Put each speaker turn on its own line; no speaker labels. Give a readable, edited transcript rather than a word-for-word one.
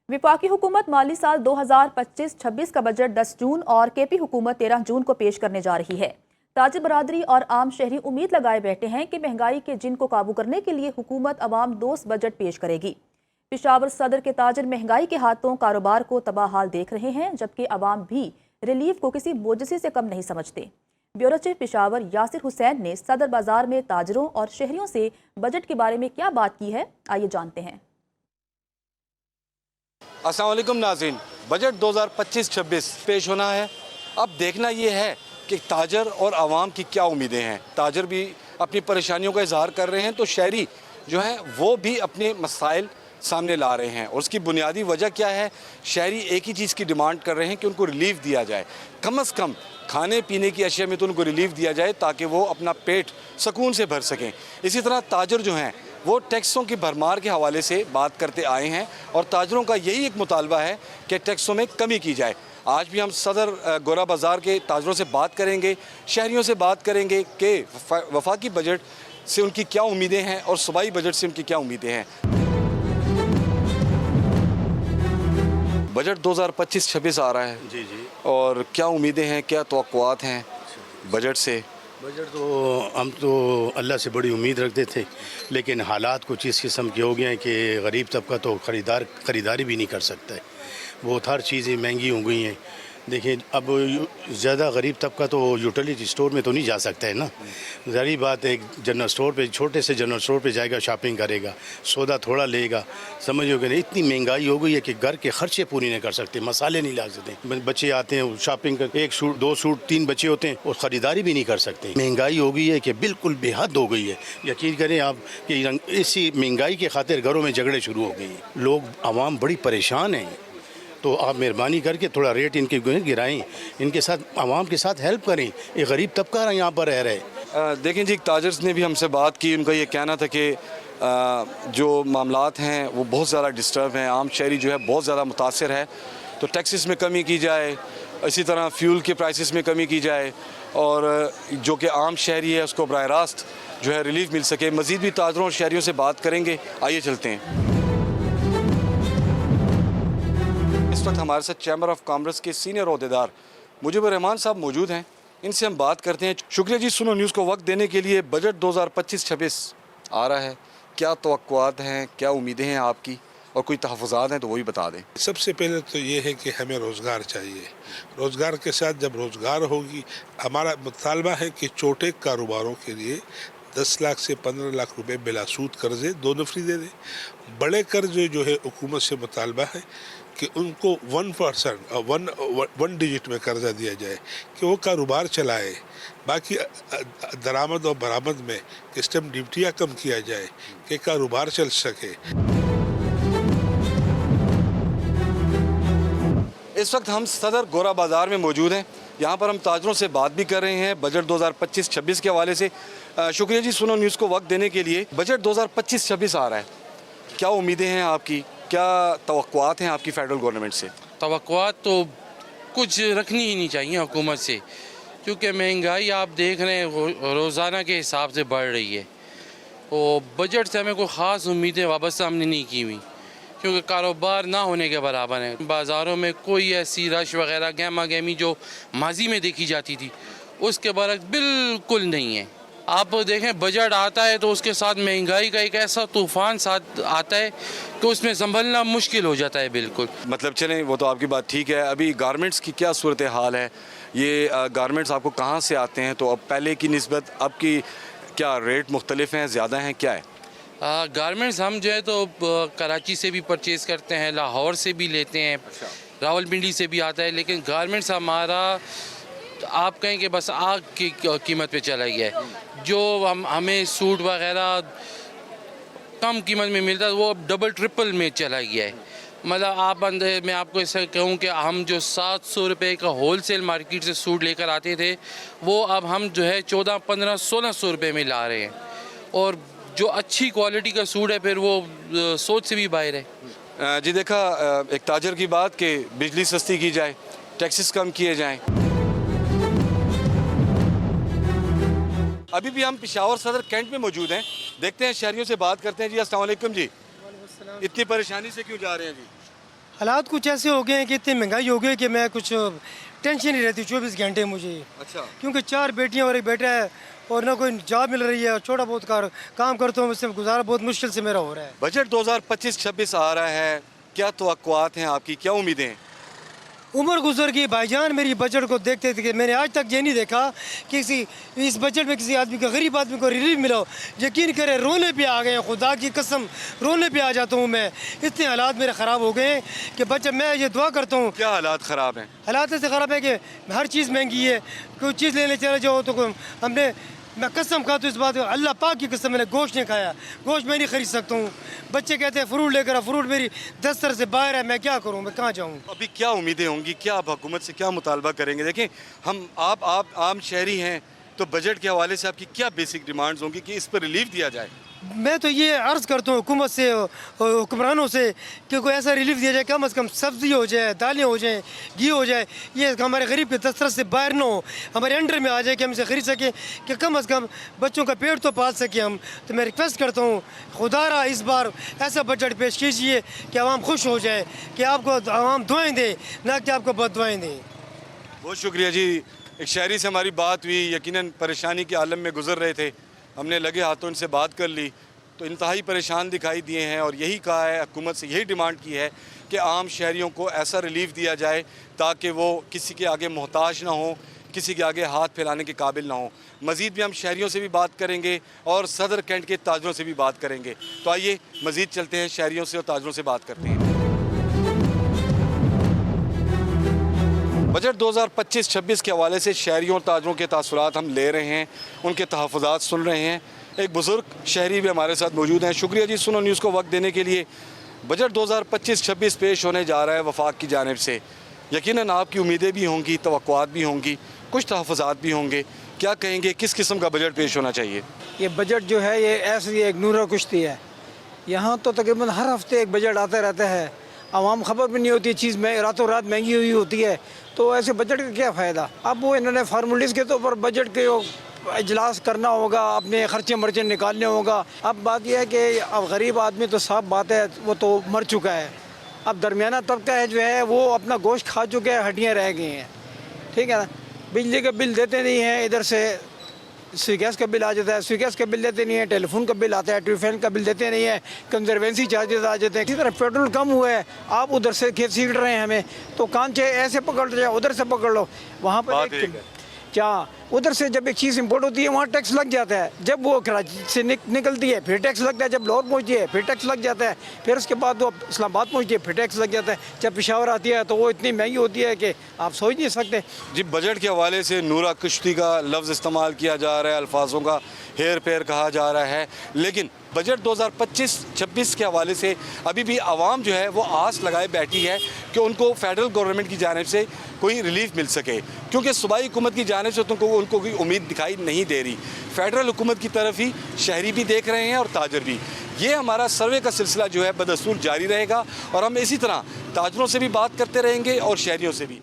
वफाकी हुकूमत माली साल 2025-26 का बजट 10 जून और केपी हुकूमत 13 जून को पेश करने जा रही है। ताजिर बरादरी और आम शहरी उम्मीद लगाए बैठे हैं कि महंगाई के जिन को काबू करने के लिए हुकूमत अवाम दोस्त बजट पेश करेगी। पेशावर सदर के ताजिर महंगाई के हाथों कारोबार को तबाहाल देख रहे हैं, जबकि अवाम भी रिलीफ को किसी मोजज़े से कम नहीं समझते। ब्यूरो चीफ पेशावर यासिर हुसैन ने सदर बाजार में ताजिरों और शहरियों से बजट के बारे में क्या बात की है, आइए जानते हैं।
अस्सलाम वालेकुम नाज़रीन, बजट 2025-26 पेश होना है। अब देखना ये है कि ताजर और आवाम की क्या उम्मीदें हैं। ताजर भी अपनी परेशानियों का इजहार कर रहे हैं तो शहरी जो हैं वो भी अपने मसाइल सामने ला रहे हैं। और उसकी बुनियादी वजह क्या है? शहरी एक ही चीज़ की डिमांड कर रहे हैं कि उनको रिलीफ दिया जाए, कम से कम खाने पीने की अशिया में तो उनको रिलीफ दिया जाए ताकि वो अपना पेट सुकून से भर सकें। इसी तरह ताजर जो हैं वो टैक्सों की भरमार के हवाले से बात करते आए हैं और ताजरों का यही एक मुतालबा है कि टैक्सों में कमी की जाए। आज भी हम सदर गोरा बाज़ार के ताजरों से बात करेंगे, शहरियों से बात करेंगे कि वफाकी बजट से उनकी क्या उम्मीदें हैं और सूबाई बजट से उनकी क्या उम्मीदें हैं। बजट 2025-26 आ रहा है
जी जी,
और क्या उम्मीदें हैं, क्या तवक्कुआत हैं बजट से?
बजट तो हम तो अल्लाह से बड़ी उम्मीद रखते थे, लेकिन हालात कुछ इस किस्म के हो गए हैं कि गरीब तबका तो ख़रीदारी भी नहीं कर सकता है। बहुत हर चीज़ें महंगी हो गई हैं। देखिए, अब ज़्यादा गरीब तबका तो यूटिलिटी स्टोर में तो नहीं जा सकता है ना। ज़ाहिर बात है, जनरल स्टोर पे, छोटे से जनरल स्टोर पे जाएगा, शॉपिंग करेगा, सौदा थोड़ा लेगा, समझोगे ना। इतनी महंगाई हो गई है कि घर के खर्चे पूरी नहीं कर सकते, मसाले नहीं ला सकते। बच्चे आते हैं शॉपिंग कर, एक सूट, दो सूट, तीन बच्चे होते हैं और ख़रीदारी भी नहीं कर सकते। महंगाई हो गई है कि बिल्कुल बेहद हो गई है। यकीन करें आप कि इसी महंगाई के खातिर घरों में झगड़े शुरू हो गए हैं। लोग आवाम बड़ी परेशान हैं, तो आप मेहरबानी करके थोड़ा रेट इनके गिराएं, इनके साथ आवाम के साथ हेल्प करें। ये गरीब तबका यहाँ पर रह रहे।
देखें जी, ताजर्स ने भी हमसे बात की। उनका ये कहना था कि जो मामलात हैं वो बहुत ज़्यादा डिस्टर्ब हैं, आम शहरी जो है बहुत ज़्यादा मुतासर है, तो टैक्सेस में कमी की जाए, इसी तरह फ्यूल के प्राइसेस में कमी की जाए और जो कि आम शहरी है उसको बराह रास्त जो है रिलीफ मिल सके। मज़ीद भी ताजरों और शहरियों से बात करेंगे, आइए चलते हैं। इस वक्त हमारे साथ चैम्बर ऑफ कॉमर्स के सीनियर ओहदेदार मुजीबुर रहमान साहब मौजूद हैं, इनसे हम बात करते हैं। शुक्रिया जी सुनो न्यूज़ को वक्त देने के लिए। बजट 2025-26 आ रहा है, क्या तवक्कुआत हैं, क्या उम्मीदें हैं आपकी, और कोई तहफ़्फ़ुज़ात हैं तो वही बता दें।
सबसे पहले तो ये है कि हमें रोज़गार चाहिए। रोज़गार के साथ जब रोज़गार होगी, हमारा मुतालबा है कि छोटे कारोबारों के लिए 10 लाख से 15 लाख रुपए बिला सूद कर्ज़े दो नफरी दे दें। बड़े कर्ज जो है हुकूमत से मुतालबा है कि उनको 1% और 1 डिजिट में कर्जा दिया जाए कि वो कारोबार चलाए। बाकी दरामद और बरामद में कस्टम ड्यूटियाँ कम किया जाए कि कारोबार चल सके।
इस वक्त हम सदर गोरा बाज़ार में मौजूद हैं। यहाँ पर हम ताजरों से बात भी कर रहे हैं बजट 2025-26 के हवाले से। शुक्रिया जी सुनो न्यूज़ को वक्त देने के लिए। बजट 2025-26 आ रहा है, क्या उम्मीदें हैं आपकी, क्या तवक्कुआत हैं आपकी फेडरल गवर्नमेंट से?
तवक्कुआत तो कुछ रखनी ही नहीं चाहिए हुकूमत से, क्योंकि महंगाई आप देख रहे हैं रोज़ाना के हिसाब से बढ़ रही है। और बजट से हमें कोई ख़ास उम्मीदें वाबस्ता हमने नहीं की हुई, क्योंकि कारोबार ना होने के बराबर है। बाज़ारों में कोई ऐसी रश वगैरह गहमा गहमी जो माजी में देखी जाती थी उसके बरक्स बिल्कुल नहीं है। आप देखें, बजट आता है तो उसके साथ महंगाई का एक ऐसा तूफ़ान साथ आता है कि उसमें संभलना मुश्किल हो जाता है बिल्कुल।
मतलब चलें, वो तो आपकी बात ठीक है। अभी गारमेंट्स की क्या सूरत हाल है? ये गारमेंट्स आपको कहाँ से आते हैं? तो अब पहले की निस्बत अब की क्या रेट मुख्तलिफ हैं, ज़्यादा हैं, क्या है?
गारमेंट्स हम जो है तो कराची से भी परचेज़ करते हैं, लाहौर से भी लेते हैं, रावलपिंडी से भी आता है। लेकिन गारमेंट्स हमारा आप कहें कि बस आग की कीमत पे चला गया है। जो हमें सूट वगैरह कम कीमत में मिलता है वो अब डबल ट्रिपल में चला गया है। मतलब आप अंदर मैं आपको ऐसा कहूँ कि हम जो 700 रुपये का होल सेल मार्केट से सूट लेकर आते थे वो अब हम जो है 14, 15, 1600 रुपये में ला रहे हैं। और जो अच्छी क्वालिटी का सूट है फिर वो सोच से भी बाहर है।
जी देखा, एक ताजर की बात कि बिजली सस्ती की जाए, टैक्सेस कम किए जाएँ। अभी भी हम पेशावर सदर कैंट में मौजूद हैं, देखते हैं शहरियों से बात करते हैं। जी अस्सलाम वालेकुम जी, इतनी परेशानी से क्यों जा रहे हैं जी?
حالات کچھ ایسے ہو گئے ہیں کہ اتنی مہنگائی ہو گئی کہ میں کچھ ٹینشن نہیں رہتی 24 گھنٹے مجھے،
اچھا
کیونکہ 4 بیٹیاں اور ایک بیٹا ہے اور نہ کوئی جاب مل رہی ہے اور چھوٹا بہت کام کرتا ہوں، اس سے گزارا بہت مشکل سے میرا ہو رہا ہے۔
بجٹ 2025-26 آ رہا ہے، کیا توقعات ہیں آپ کی، کیا امیدیں ہیں؟
عمر گزر گئی بھائی جان میری بجٹ کو دیکھتے تھے کہ میں نے آج تک یہ نہیں دیکھا کہ اس بجٹ میں کسی آدمی کا غریب آدمی کو ریلیف ملا ہو۔ یقین کرے رونے پہ آ گئے ہیں، خدا کی قسم رونے پہ آ جاتا ہوں میں، اتنے حالات میرے خراب ہو گئے ہیں کہ بچہ میں یہ دعا کرتا ہوں۔
کیا حالات خراب ہیں؟
حالات ایسے خراب ہے کہ ہر چیز مہنگی ہے، کوئی چیز لینے چلے جاؤ تو میں قسم کھاتا ہوں اس بات کو، اللہ پاک کی قسم، میں نے گوشت نہیں کھایا، گوشت میں نہیں خرید سکتا ہوں۔ بچے کہتے ہیں فروٹ لے کر، فروٹ میری دستر سے باہر ہے، میں کیا کروں، میں کہاں جاؤں؟
ابھی کیا امیدیں ہوں گی، کیا آپ حکومت سے کیا مطالبہ کریں گے؟ دیکھیں آپ عام شہری ہیں تو بجٹ کے حوالے سے آپ کی کیا بیسک ڈیمانڈز ہوں گی کہ اس پر ریلیف دیا جائے؟
میں تو یہ عرض کرتا ہوں حکومت سے، حکمرانوں سے کہ کوئی ایسا ریلیف دیا جائے، کم از کم سبزی ہو جائے، دالیں ہو جائیں، گھی ہو جائے، یہ ہمارے غریب کے دسترس سے باہر نہ ہو، ہمارے انڈر میں آ جائے کہ ہم اسے خرید سکیں، کہ کم از کم بچوں کا پیٹ تو پال سکیں ہم۔ تو میں ریکویسٹ کرتا ہوں خدا را اس بار ایسا بجٹ پیش کیجیے کہ عوام خوش ہو جائے، کہ آپ کو عوام دعائیں دیں نہ کہ آپ کو بد دعائیں دیں۔
بہت شکریہ جی، ایک شہری سے ہماری بات ہوئی، یقیناً پریشانی کے عالم میں گزر رہے تھے، ہم نے لگے ہاتھوں ان سے بات کر لی تو انتہائی پریشان دکھائی دیے ہیں، اور یہی کہا ہے حکومت سے، یہی ڈیمانڈ کی ہے کہ عام شہریوں کو ایسا ریلیف دیا جائے تاکہ وہ کسی کے آگے محتاج نہ ہوں، کسی کے آگے ہاتھ پھیلانے کے قابل نہ ہوں۔ مزید بھی ہم شہریوں سے بھی بات کریں گے اور صدر کینٹ کے تاجروں سے بھی بات کریں گے، تو آئیے مزید چلتے ہیں، شہریوں سے اور تاجروں سے بات کرتے ہیں۔ بجٹ 2025-26 کے حوالے سے شہریوں اور تاجروں کے تاثرات ہم لے رہے ہیں، ان کے تحفظات سن رہے ہیں۔ ایک بزرگ شہری بھی ہمارے ساتھ موجود ہیں۔ شکریہ جی سنو نیوز کو وقت دینے کے لیے۔ بجٹ 2025-26 پیش ہونے جا رہا ہے وفاق کی جانب سے، یقیناً آپ کی امیدیں بھی ہوں گی، توقعات بھی ہوں گی، کچھ تحفظات بھی ہوں گے، کیا کہیں گے کس قسم کا بجٹ پیش ہونا چاہیے؟
یہ بجٹ جو ہے یہ ایسی ایک نورہ کشتی ہے، یہاں تو تقریباً ہر ہفتے ایک بجٹ آتا رہتا ہے، عوام خبر بھی نہیں ہوتی، چیز میں راتوں رات مہنگی ہوئی ہوتی ہے، تو ایسے بجٹ کا کیا فائدہ؟ اب وہ انہوں نے فارمولیز کے طور پر بجٹ کے اجلاس کرنا ہوگا، اپنے خرچے مرچے نکالنے ہوگا۔ اب بات یہ ہے کہ اب غریب آدمی تو صاف بات ہے وہ تو مر چکا ہے، اب درمیانہ طبقہ ہے جو ہے وہ اپنا گوشت کھا چکے ہیں، ہڈیاں رہ گئی ہیں، ٹھیک ہے نا۔ بجلی کا بل دیتے نہیں ہیں، ادھر سے سوئی گیس کا بل آ جاتا ہے، سوئی گیس کا بل دیتے نہیں ہیں، ٹیلی فون کا بل آتا ہے، ٹیلی فون کا بل دیتے نہیں ہیں، کنزروینسی چارجز آ جاتے ہیں۔ اسی طرح پیٹرول کم ہوا ہے، آپ ادھر سے کھیت سیڑ رہے ہیں ہمیں، تو کانچے ایسے پکڑ جائے، ادھر سے پکڑ لو، وہاں پر کیا ادھر سے جب ایک چیز امپورٹ ہوتی ہے وہاں ٹیکس لگ جاتا ہے، جب وہ کراچی سے نکلتی ہے پھر ٹیکس لگتا ہے، جب لاہور پہنچتی ہے پھر ٹیکس لگ جاتا ہے، پھر اس کے بعد وہ اسلام آباد پہنچتی ہے پھر ٹیکس لگ جاتا ہے، جب پشاور آتی ہے تو وہ اتنی مہنگی ہوتی ہے کہ آپ سوچ نہیں سکتے۔
جی بجٹ کے حوالے سے نورہ کشتی کا لفظ استعمال کیا جا رہا ہے، الفاظوں کا ہیر پھیر کہا جا رہا ہے، لیکن بجٹ 2025-26 کے حوالے سے ابھی بھی عوام جو ہے وہ آس لگائے بیٹھی ہے کہ ان کو فیڈرل گورنمنٹ کی جانب سے کوئی ریلیف مل سکے، کیونکہ صوبائی حکومت کی جانب سے ان کو کوئی امید دکھائی نہیں دے رہی۔ فیڈرل حکومت کی طرف ہی شہری بھی دیکھ رہے ہیں اور تاجر بھی۔ یہ ہمارا سروے کا سلسلہ جو ہے بدستور جاری رہے گا، اور ہم اسی طرح تاجروں سے بھی بات کرتے رہیں گے اور شہریوں سے بھی۔